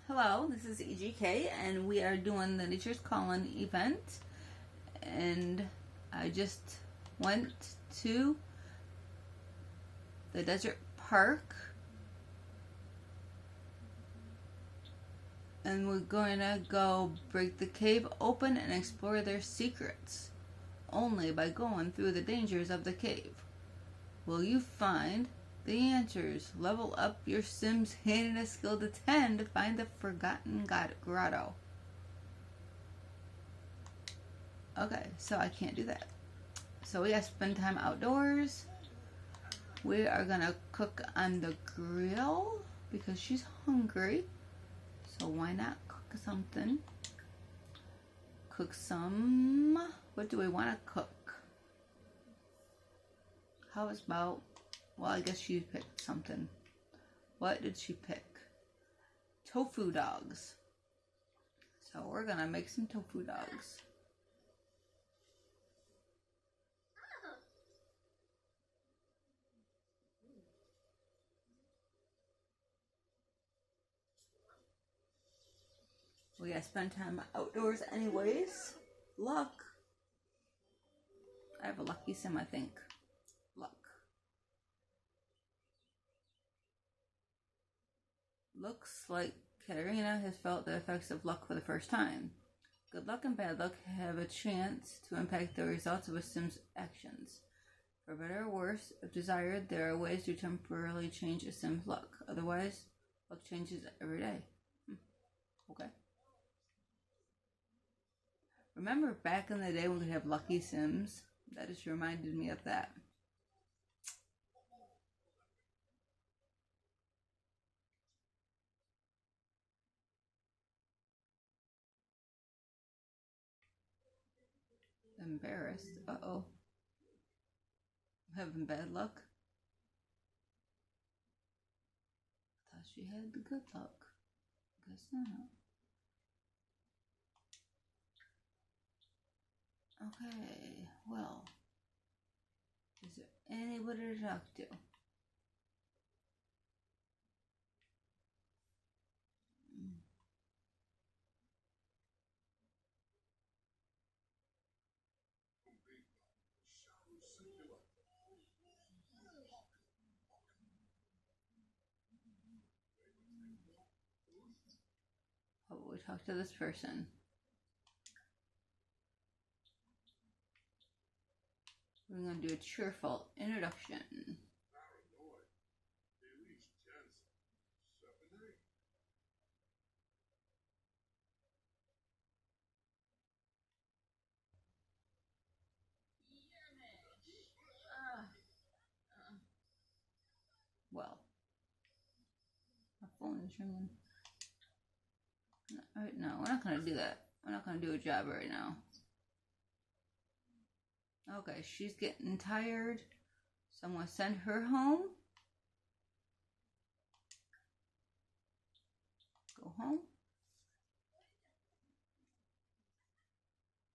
Hello, this is EGK, and we are doing the Nature's Calling event. And I just went to the desert park, and we're going to go break the cave open and explore their secrets, only by going through the dangers of the cave. Will you find the answers? Level up your Sims hand a skill to 10 to find the forgotten grotto. Okay, so I can't do that. So we gotta spend time outdoors. We are gonna cook on the grill because she's hungry. So why not cook something? Cook some... What do we want to cook? How about... Well, I guess she picked something. What did she pick? Tofu dogs. So we're gonna make some tofu dogs. We gotta spend time outdoors anyways. Luck. I have a lucky sim, I think. Luck. Looks like Katarina has felt the effects of luck for the first time. Good luck and bad luck have a chance to impact the results of a sim's actions. For better or worse, if desired, there are ways to temporarily change a sim's luck. Otherwise, luck changes every day. Okay. Remember back in the day when we could have lucky sims? That just reminded me of that. Embarrassed. Uh-oh. Having bad luck? I thought she had the good luck. Guess not. Okay, well. Is there anybody to talk to? How about we talk to this person? We're going to do a cheerful introduction. Well, my phone is ringing. No, we're not going to do that. We're not going to do a job right now. Okay, she's getting tired. So I'm going to send her home. Go home.